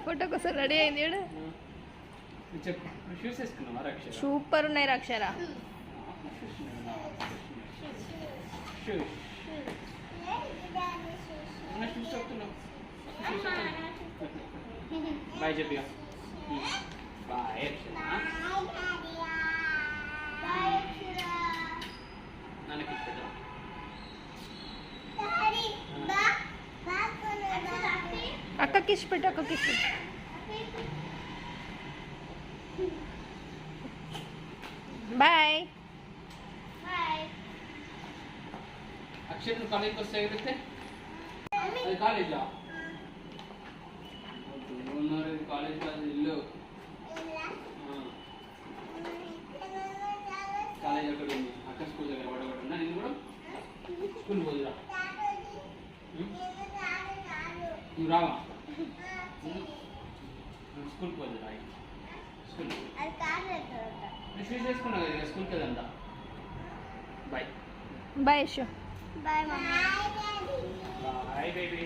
Photo కోసం ready అయింది చూడు. సూపర్ ఉన్నాయి అక్షర. బాయ్ చెప్పి బాయ్ నాన్నకి పెట్టా అక్క కిస్ పెట్టు, అక్క కిస్ పెట్టు. బాయ్. అక్షయ్ నువ్వు కాలేజ్కి వస్తాయి కదా, అది కాలేజా? కాలేజ్ కాదు, ఇల్లు. కాలేజ్ అక్కడ ఉంది, అక్కడ స్కూల్ దగ్గర పడబడున్నా. నేను కూడా స్కూల్ పోదురా. నువ్వు రావా? స్కూల్కి పోదురా. స్కూల్ నేను ఫీజు చేసుకున్నా కదా, స్కూల్కి వెళ్దా. Bye bye Yashu. Bye mummy. Bye baby.